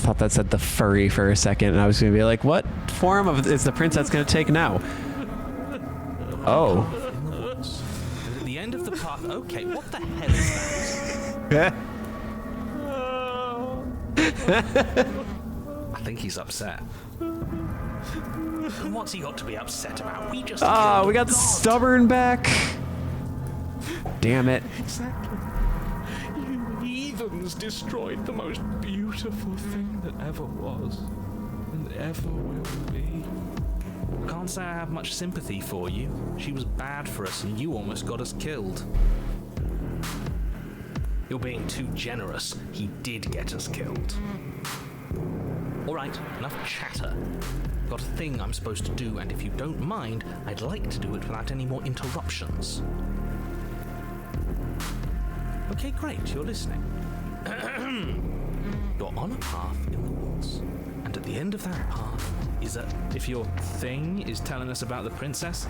thought that said the furry for a second, and I was gonna be like, what form is the princess gonna take now? Oh. At the end of the path. Okay, what the hell is that? I think he's upset. And what's he got to be upset about? We just killed we got God. stubborn back. Damn it. Exactly. You heathens destroyed the most beautiful thing that ever was and ever will be. Can't say I have much sympathy for you. She was bad for us and you almost got us killed. You're being too generous. He did get us killed. Alright, enough chatter. Got a thing I'm supposed to do, and if you don't mind, I'd like to do it without any more interruptions. Okay, great, you're listening. You're on a path in the woods, and at the end of that path is a... If your thing is telling us about the princess,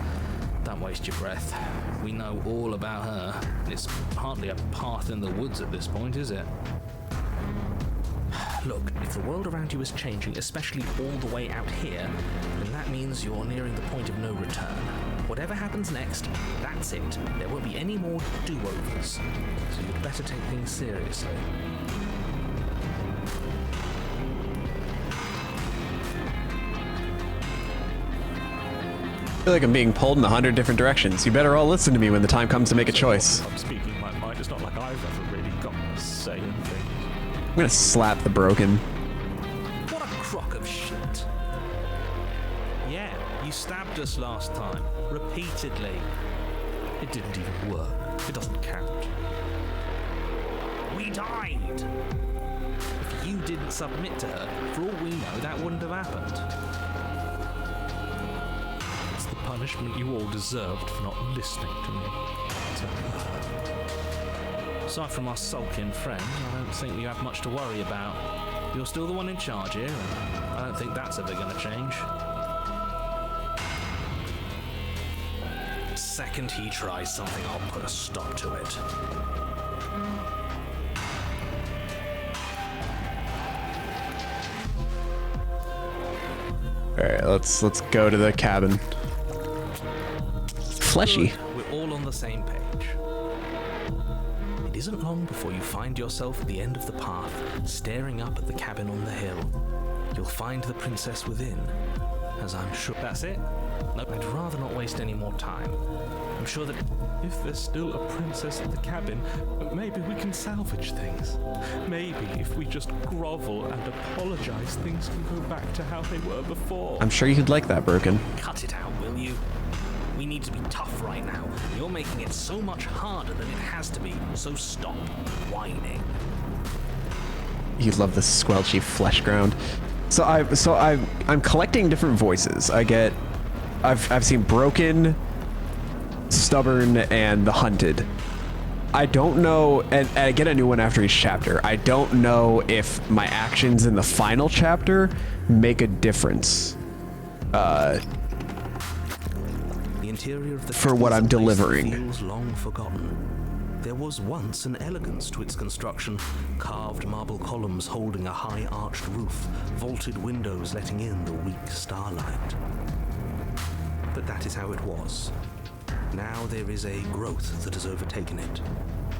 don't waste your breath. We know all about her. It's hardly a path in the woods at this point, is it? Look, if the world around you is changing, especially all the way out here, then that means you're nearing the point of no return. Whatever happens next, that's it. There won't be any more do-overs. So you'd better take things seriously. I feel like I'm being pulled in 100 different directions. You better all listen to me when the time comes to make a choice. I'm speaking my mind. It's not like I've ever really got to say anything. I'm gonna slap the broken. What a crock of shit. Yeah, you stabbed us last time. Repeatedly. It didn't even work. It doesn't count. We died! If you didn't submit to her, for all we know, that wouldn't have happened. It's the punishment you all deserved for not listening to me. To her. Aside from our sulking friend, I don't think you have much to worry about. You're still the one in charge here, and I don't think that's ever going to change. The second he tries something, I'll put a stop to it. Alright, let's go to the cabin. Fleshy. Good. We're all on the same page. It isn't long before you find yourself at the end of the path, staring up at the cabin on the hill. You'll find the princess within, as I'm sure... That's it? No, I'd rather not waste any more time. I'm sure that... If there's still a princess at the cabin, maybe we can salvage things. Maybe if we just grovel and apologize, things can go back to how they were before. I'm sure you'd like that, Broken. Cut it out, will you? We need to be tough right now. You're making it so much harder than it has to be, so stop whining. You love the squelchy flesh ground. So I'm collecting different voices. I've seen Broken, Stubborn, and the Hunted. I don't know, and I get a new one after each chapter. I don't know if my actions in the final chapter make a difference. The interior of the for what I'm delivering. Feels long forgotten. There was once an elegance to its construction, carved marble columns holding a high arched roof, vaulted windows letting in the weak starlight. But that is how it was. Now there is a growth that has overtaken it.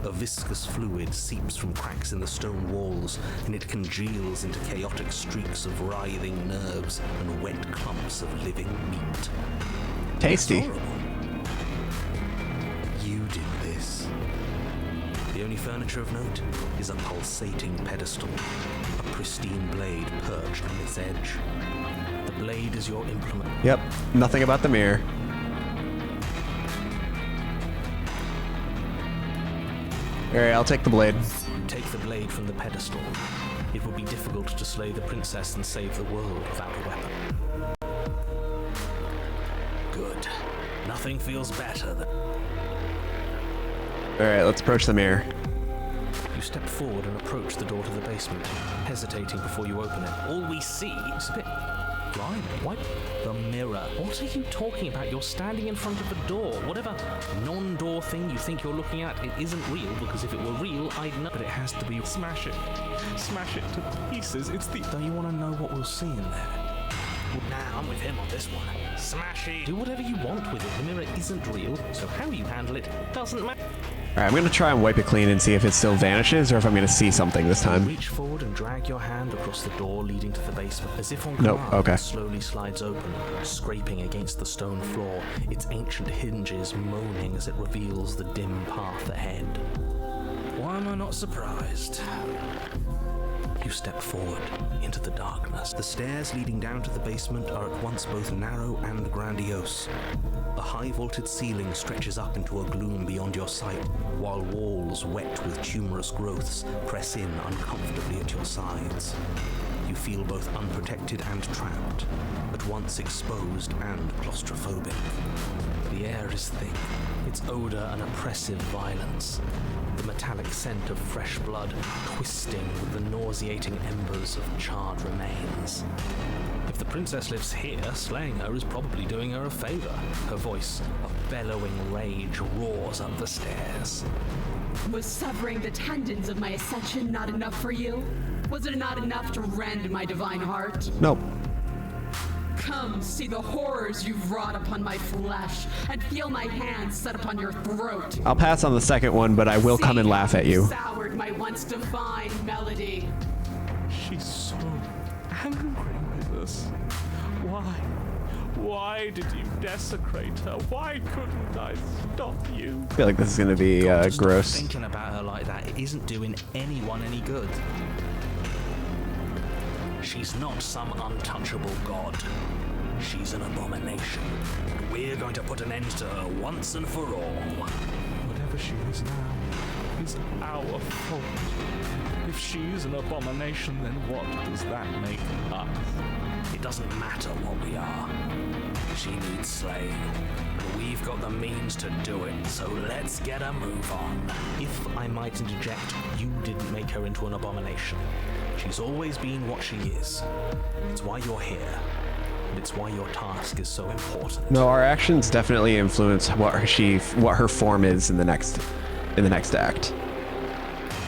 A viscous fluid seeps from cracks in the stone walls, and it congeals into chaotic streaks of writhing nerves and wet clumps of living meat. Tasty. You did this. The only furniture of note is a pulsating pedestal, a pristine blade perched on its edge. The blade is your implement. Yep, nothing about the mirror. Alright, I'll take the blade. Take the blade from the pedestal. It would be difficult to slay the princess and save the world without a weapon. Good. Nothing feels better than... Alright, let's approach the mirror. You step forward and approach the door to the basement, hesitating before you open it. All we see is a bit Blimey, what? The mirror. What are you talking about? You're standing in front of a door. Whatever non-door thing you think you're looking at, it isn't real, because if it were real, I'd know. But it has to be. Smash it. Smash it to pieces. It's the... Don't you want to know what we'll see in there? Nah, I'm with him on this one. Smash it. Do whatever you want with it. The mirror isn't real, so how you handle it doesn't matter. Alright, I'm gonna try and wipe it clean and see if it still vanishes or if I'm gonna see something this time. Reach forward and drag your hand across the door leading to the basement. As if on Nope, command, okay. it slowly slides open, scraping against the stone floor, its ancient hinges moaning as it reveals the dim path ahead. Why am I not surprised? You step forward into the darkness. The stairs leading down to the basement are at once both narrow and grandiose. A high-vaulted ceiling stretches up into a gloom beyond your sight, while walls wet with tumorous growths press in uncomfortably at your sides. You feel both unprotected and trapped, at once exposed and claustrophobic. The air is thick, its odor an oppressive violence. The metallic scent of fresh blood twisting with the nauseating embers of charred remains. If the princess lives here, slaying her is probably doing her a favor. Her voice, a bellowing rage, roars up the stairs. Was severing the tendons of my ascension not enough for you? Was it not enough to rend my divine heart? Nope. Come, see the horrors you've wrought upon my flesh, and feel my hands set upon your throat. I'll pass on the second one, but I will come and laugh at you. Soured my once divine melody. She's so angry with us. Why? Why did you desecrate her? Why couldn't I stop you? I feel like this is gonna be Just gross. Thinking about her like that, it isn't doing anyone any good. She's not some untouchable god. She's an abomination. We're going to put an end to her once and for all. Whatever she is now is our fault. If she's an abomination, then what does that make us? It doesn't matter what we are. She needs slaying. And we've got the means to do it, so let's get a move on. If I might interject, you didn't make her into an abomination. She's always been what she is. It's why you're here. And it's why your task is so important. No, our actions definitely influence what her form is in the next act.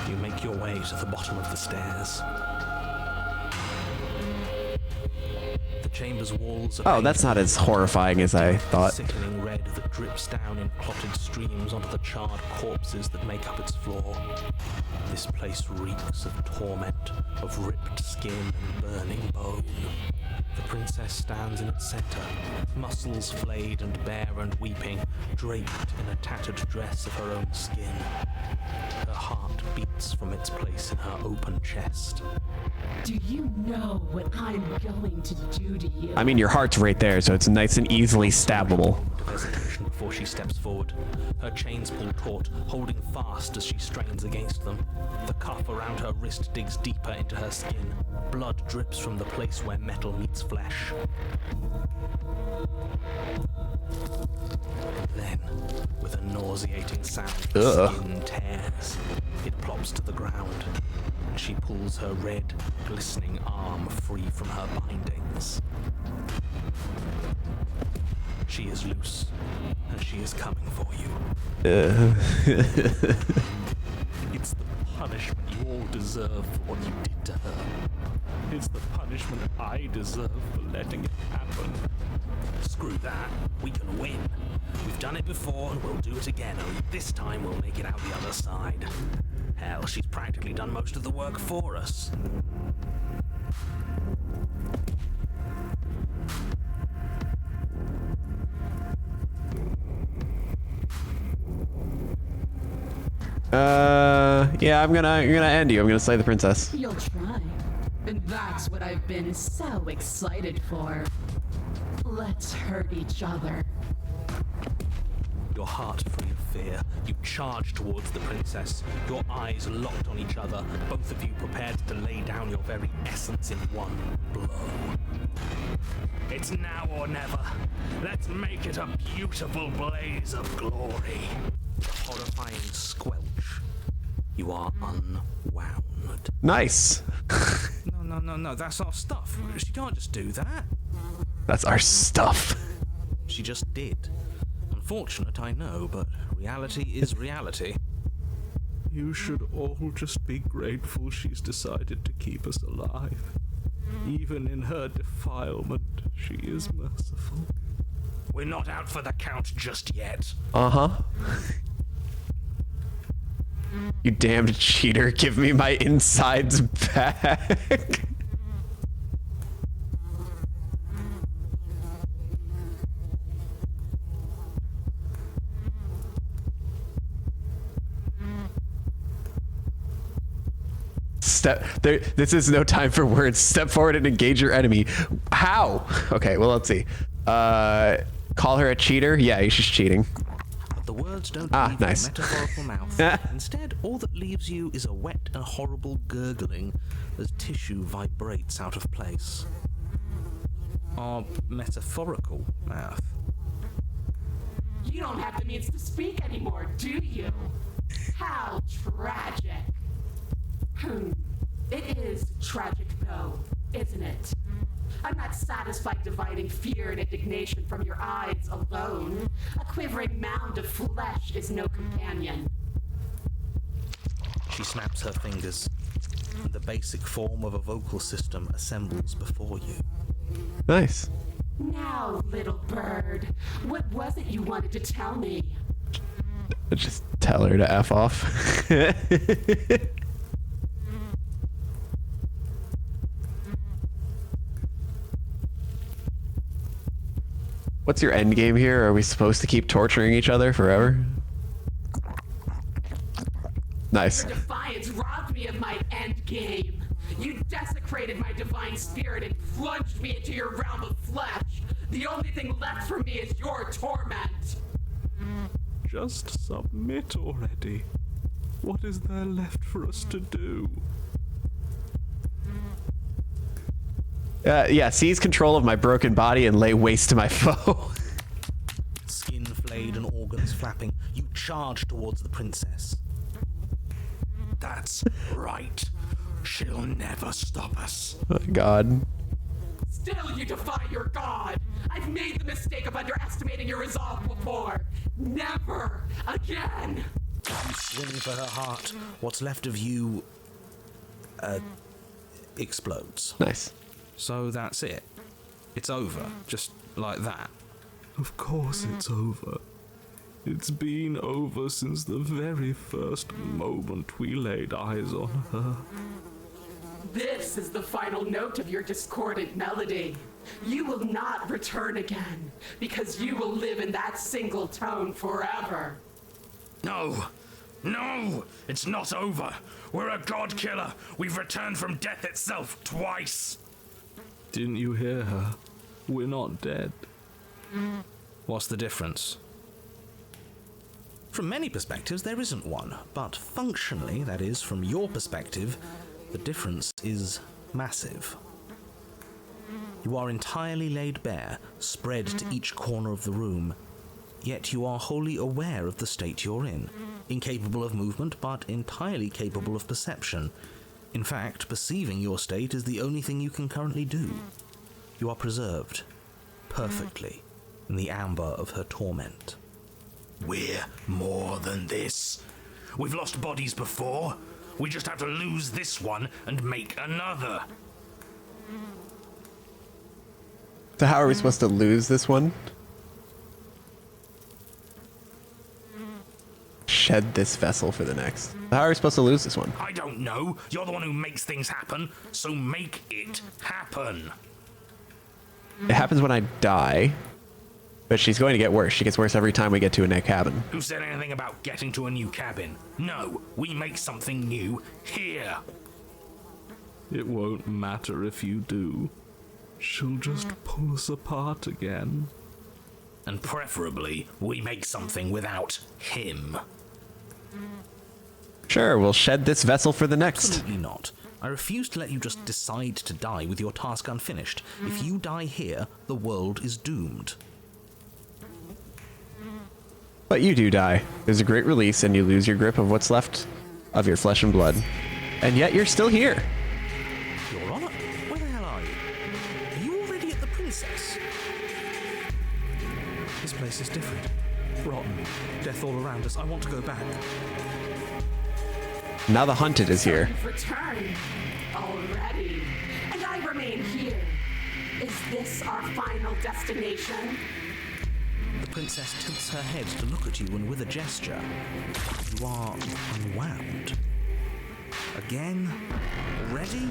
You make your way to the bottom of the stairs. The chamber's walls are Oh, that's not as horrifying as I thought. sickening red that drips down in clotted streams onto the charred corpses that make up its floor. This place reeks of torment, of ripped skin and burning bone. The princess stands in its center, muscles flayed and bare and weeping, draped in a tattered dress of her own skin. Her heart beats from its place in her open chest. Do you know what I'm going to do to you? I mean, your heart's right there, so it's nice and easily stabbable. Of hesitation before she steps forward. Her chains pull taut, holding fast as she strains against them. The cuff around her wrist digs deeper into her skin. Blood drips from the place where metal meets flesh. And then, with a nauseating sound, the skin tears. It plops to the ground, and she pulls her red, glistening arm free from her bindings. She is loose, and she is coming for you. It's the punishment you all deserve for what you did to her. It's the punishment I deserve for letting it happen. Screw that. We can win. We've done it before and we'll do it again, only this time we'll make it out the other side. Hell, she's practically done most of the work for us. Yeah, I'm gonna end you. I'm gonna slay the princess. You'll try. And that's what I've been so excited for. Let's hurt each other. Your heart free of fear, you charge towards the princess, your eyes locked on each other, both of you prepared to lay down your very essence in one blow. It's now or never. Let's make it a beautiful blaze of glory. Horrifying squelch. You are unwound. Nice. No, No, that's our stuff. She can't just do that. That's our stuff. She just did. Unfortunate, I know, but reality is reality. You should all just be grateful she's decided to keep us alive. Even in her defilement, she is merciful. We're not out for the count just yet. Uh-huh. You damned cheater, give me my insides back. This is no time for words. Step forward and engage your enemy. How? Okay, well, let's see. Call her a cheater? Yeah, she's cheating. But the words don't leave nice. your metaphorical mouth. Instead, all that leaves you is a wet and horrible gurgling as tissue vibrates out of place. Our metaphorical mouth. You don't have the means to speak anymore, do you? How tragic. It is tragic, though, isn't it? I'm not satisfied dividing fear and indignation from your eyes alone. A quivering mound of flesh is no companion. She snaps her fingers, and the basic form of a vocal system assembles before you. Nice. Now, little bird, what was it you wanted to tell me? Just tell her to F off. What's your end game here? Are we supposed to keep torturing each other forever? Nice. Your defiance robbed me of my end game. You desecrated my divine spirit and plunged me into your realm of flesh. The only thing left for me is your torment. Just submit already. What is there left for us to do? Yeah, seize control of my broken body and lay waste to my foe. Skin flayed and organs flapping, you charge towards the princess. That's right. She'll never stop us. Oh my God. Still you defy your god. I've made the mistake of underestimating your resolve before. Never again. You swing for her heart. What's left of you explodes. Nice. So that's it. It's over. Just like that. Of course it's over. It's been over since the very first moment we laid eyes on her. This is the final note of your discordant melody. You will not return again, because you will live in that single tone forever. No! No! It's not over! We're a god killer! We've returned from death itself twice! Didn't you hear her? We're not dead. What's the difference? From many perspectives, there isn't one, but functionally, that is, from your perspective, the difference is massive. You are entirely laid bare, spread to each corner of the room, yet you are wholly aware of the state you're in, incapable of movement, but entirely capable of perception. In fact, perceiving your state is the only thing you can currently do. You are preserved, perfectly, in the amber of her torment. We're more than this. We've lost bodies before. We just have to lose this one and make another. So how are we supposed to lose this one? Shed this vessel for the next. How are we supposed to lose this one? I don't know. You're the one who makes things happen, so make it happen. It happens when I die, but she's going to get worse. She gets worse every time we get to a new cabin. Who said anything about getting to a new cabin? No, we make something new here. It won't matter if you do. She'll just pull us apart again. And preferably, we make something without him. Sure, we'll shed this vessel for the next. Absolutely not. I refuse to let you just decide to die with your task unfinished. If you die here, the world is doomed. But you do die. There's a great release and you lose your grip of what's left of your flesh and blood. And yet you're still here. Your Honor, where the hell are you? Are you already at the Princess? This place is different. Rotten. Death all around us. I want to go back. Now the hunted is here. You've returned already, and I remain here. Is this our final destination? The Princess tilts her head to look at you, and with a gesture, you are unwound. Again? Already?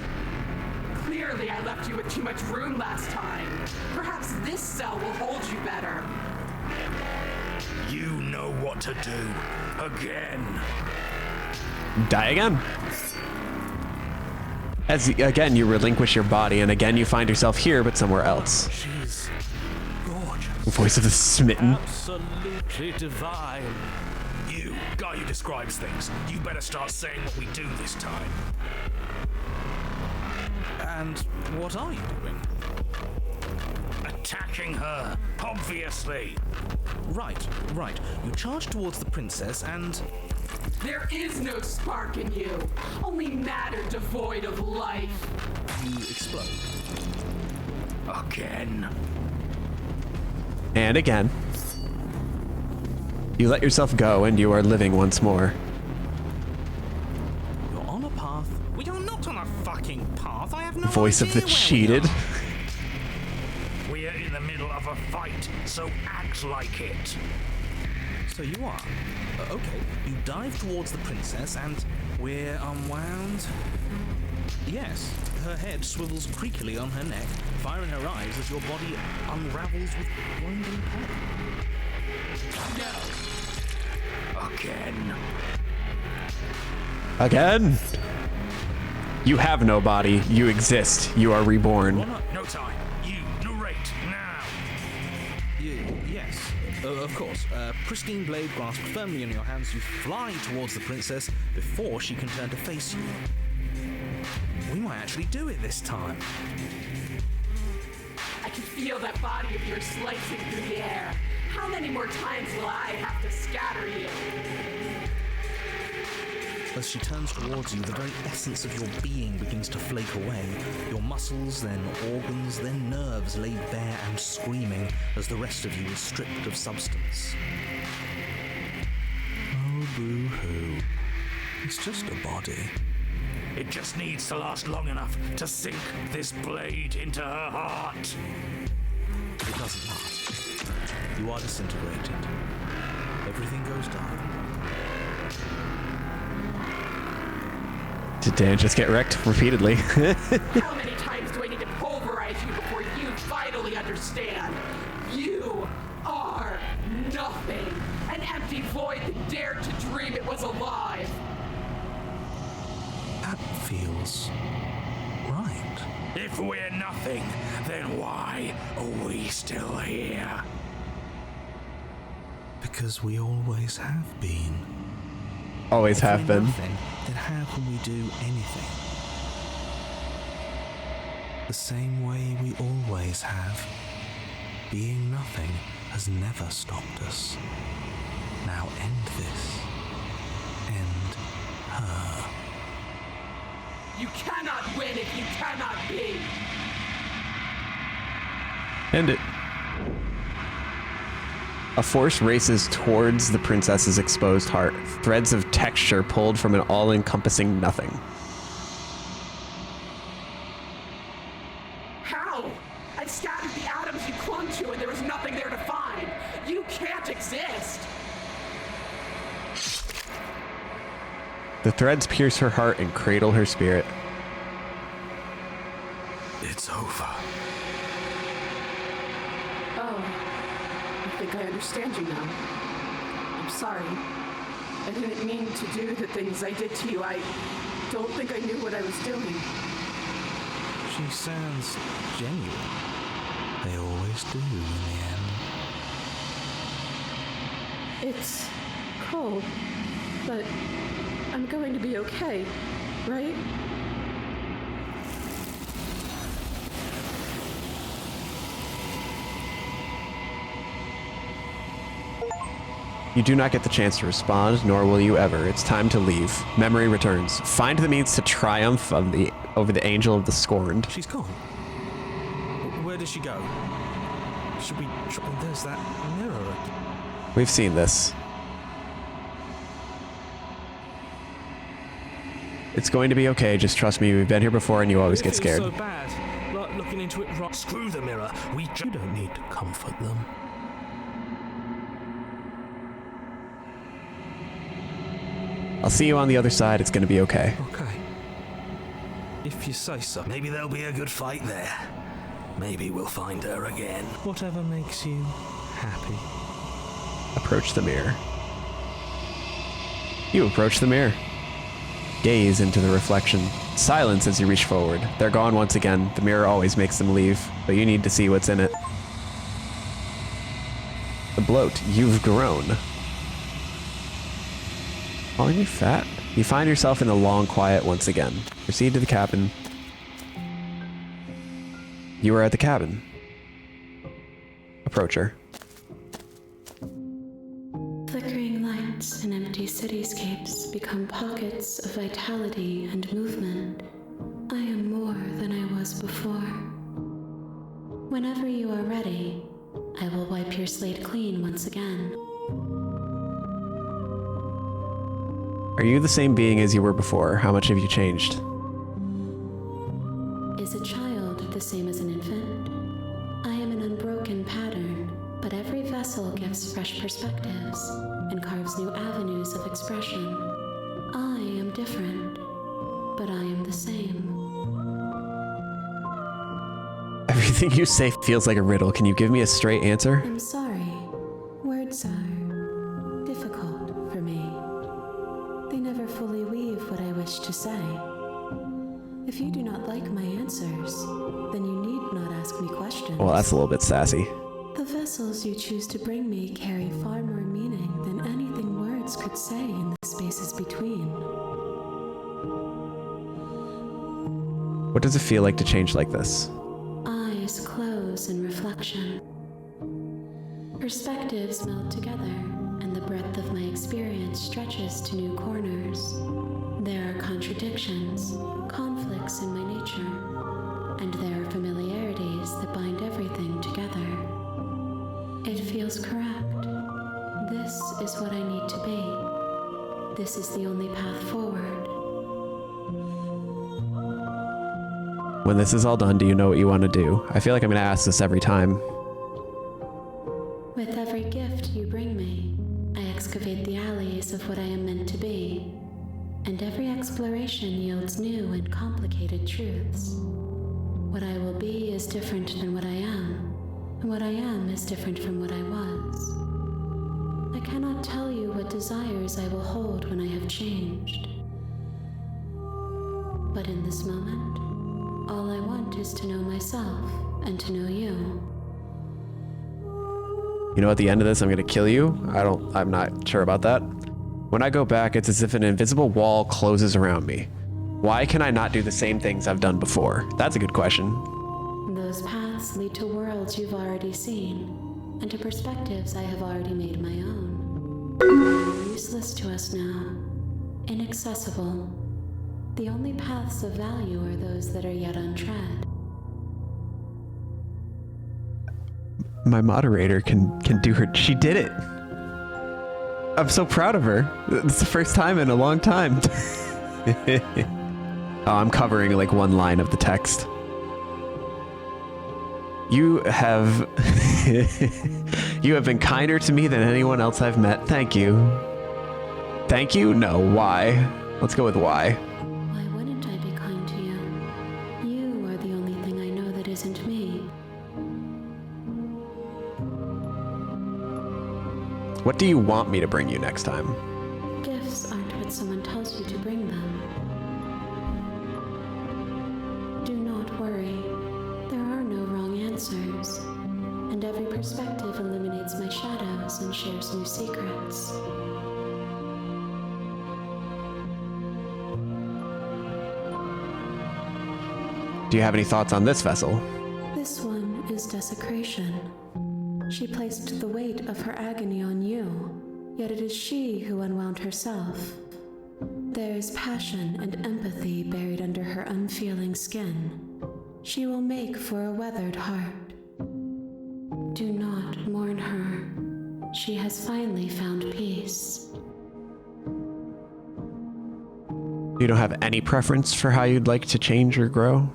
Clearly, I left you with too much room last time. Perhaps this cell will hold you better. You know what to do. Again. Die again. As again you relinquish your body, and again you find yourself here, but somewhere else. She's gorgeous. Voice of the smitten. Absolutely divine. You, guy who describes things, you better start saying what we do this time. And what are you doing? Attacking her, obviously. Right. You charge towards the Princess and... There is no spark in you, only matter devoid of life. you explode. Again. And again. You let yourself go, and you are living once more. You're on a path. We are not on a fucking path. I have no Voice of idea the where we cheated. are. We're in the middle of a fight, so act like it. So you are. Okay, you dive towards the princess and we're unwound. Yes, her head swivels creakily on her neck, fire in her eyes as your body unravels with blinding pain. No. Again. Again! You have no body. You exist. You are reborn. No time. You narrate now. Yes, of course. Pristine blade grasped firmly in your hands, you fly towards the princess before she can turn to face you. We might actually do it this time. I can feel that body of yours slicing through the air. How many more times will I have to scatter you? As she turns towards you, the very essence of your being begins to flake away. Your muscles, then organs, then nerves laid bare and screaming as the rest of you is stripped of substance. Oh, boo-hoo. It's just a body. It just needs to last long enough to sink this blade into her heart. It doesn't last. You are disintegrated. Everything goes dark. Did Dan just get wrecked repeatedly? How many times do I need to pulverize you before you finally understand? You are nothing. An empty void that dared to dream it was alive. That feels right. If we're nothing, then why are we still here? Because we always have been. Always If have we're been. nothing, then how can we do anything? The same way we always have. Being nothing has never stopped us. Now end this. End her. You cannot win if you cannot be. End it. A force races towards the princess's exposed heart, threads of texture pulled from an all-encompassing nothing. How? I scattered the atoms you clung to and there was nothing there to find. You can't exist. The threads pierce her heart and cradle her spirit. It's over. Oh, I think I understand you now. I'm sorry. I didn't mean to do the things I did to you. I don't think I knew what I was doing. She sounds genuine. They always do in the end. It's cold, but I'm going to be okay, right? You do not get the chance to respond, nor will you ever. It's time to leave. Memory returns. Find the means to triumph over the angel of the scorned. She's gone. Where does she go? Should we try? There's that mirror. We've seen this. It's going to be okay. Just trust me. We've been here before, and you always get scared. So bad. Like looking into it. Screw the mirror. You don't need to comfort them. I'll see you on the other side. It's going to be okay. Okay. If you say so. Maybe there'll be a good fight there. Maybe we'll find her again. Whatever makes you happy. Approach the mirror. You approach the mirror. Gaze into the reflection. Silence as you reach forward. They're gone once again. The mirror always makes them leave, but you need to see what's in it. The bloat. You've grown. Calling you fat? You find yourself in the long quiet once again. Proceed to the cabin. You are at the cabin. Approach her. Flickering lights and empty cityscapes become pockets of vitality and movement. I am more than I was before. Whenever you are ready, I will wipe your slate clean once again. Are you the same being as you were before? How much have you changed? Is a child the same as an infant? I am an unbroken pattern, but every vessel gives fresh perspectives and carves new avenues of expression. I am different, but I am the same. Everything you say feels like a riddle. Can you give me a straight answer? I'm sorry. Words are difficult for me. They never fully weave what I wish to say. If you do not like my answers, then you need not ask me questions. Well, that's a little bit sassy. The vessels you choose to bring me carry far more meaning than anything words could say in the spaces between. What does it feel like to change like this? Eyes close in reflection. Perspectives meld together, and the breadth of my experience stretches to new corners. There are contradictions, conflicts in my nature, and there are familiarities that bind everything together. It feels correct. This is what I need to be. This is the only path forward. When this is all done, do you know what you want to do? I feel like I'm going to ask this every time. With every gift you bring me, I excavate the alleys of what I am meant to be, and every exploration yields new and complicated truths. What I will be is different than what I am, and what I am is different from what I was. I cannot tell you what desires I will hold when I have changed. But in this moment, all I want is to know myself and to know you. You know, at the end of this, I'm going to kill you. I'm not sure about that. When I go back, it's as if an invisible wall closes around me. Why can I not do the same things I've done before? That's a good question. Those paths lead to worlds you've already seen, and to perspectives I have already made my own. They are useless to us now, inaccessible. The only paths of value are those that are yet untread. My moderator can do her. She did it. I'm so proud of her. It's the first time in a long time. Oh, I'm covering like one line of the text. You have you have been kinder to me than anyone else I've met. Thank you. Thank you? No, why? Let's go with why. Why wouldn't I be kind to you? You are the only thing I know that isn't me. What do you want me to bring you next time? Gifts aren't what someone tells you to bring them. Do not worry. There are no wrong answers, and every perspective illuminates my shadows and shares new secrets. Do you have any thoughts on this vessel? This one is desecration. She placed the weight of her agony on you, yet it is she who unwound herself. There is passion and empathy buried under her unfeeling skin. She will make for a weathered heart. Do not mourn her. She has finally found peace. You don't have any preference for how you'd like to change or grow?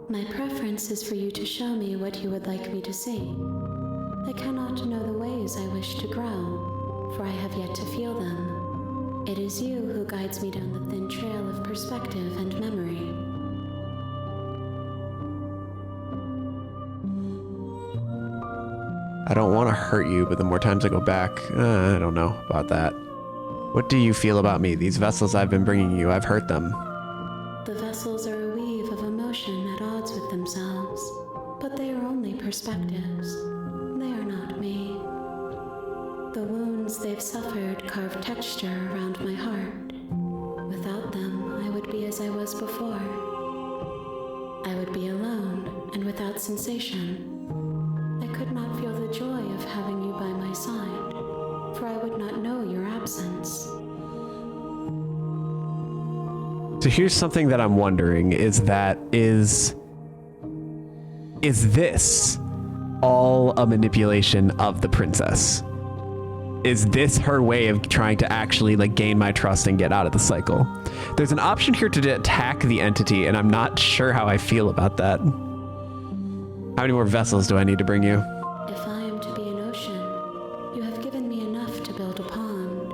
My preference is for you to show me what you would like me to see. I cannot know the ways I wish to grow, for I have yet to feel them. It is you who guides me down the thin trail of perspective and memory. I don't want to hurt you, but the more times I go back, I don't know about that. What do you feel about me? These vessels I've been bringing you, I've hurt them. The vessels are a weave of emotion at odds with themselves, but they are only perspectives. They are not me. The wounds they've suffered carve texture around my heart. Without them, I would be as I was before. I would be alone and without sensation. I could not feel the joy of having you by my side, for I would not know your absence. So here's something that I'm wondering, is this all a manipulation of the princess? Is this her way of trying to actually like gain my trust and get out of the cycle? There's an option here to attack the entity, and I'm not sure how I feel about that. How many more vessels do I need to bring you? If I am to be an ocean, you have given me enough to build a pond.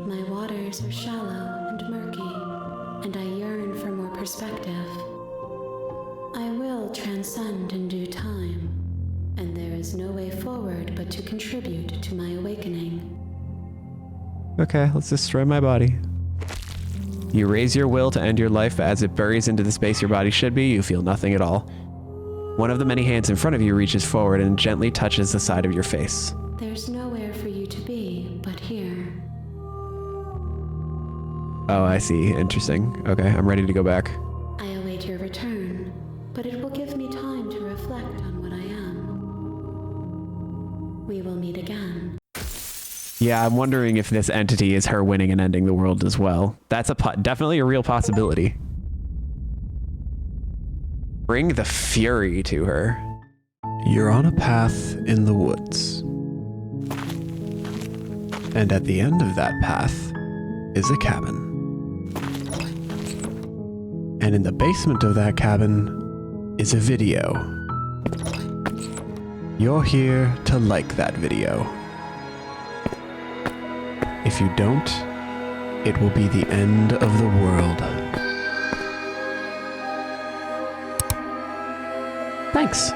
My waters are shallow and murky, and I yearn for more perspective. I will transcend in due time, and there is no way forward but to contribute to my awakening. Okay, let's destroy my body. You raise your will to end your life, but as it buries into the space your body should be, you feel nothing at all. One of the many hands in front of you reaches forward and gently touches the side of your face. There's nowhere for you to be but here. Oh, I see. Interesting. Okay, I'm ready to go back. I await your return, but it will give me time to reflect on what I am. We will meet again. Yeah, I'm wondering if this entity is her winning and ending the world as well. That's definitely a real possibility. Bring the fury to her. You're on a path in the woods. And at the end of that path is a cabin. And in the basement of that cabin is a video. You're here to like that video. If you don't, it will be the end of the world. Thanks.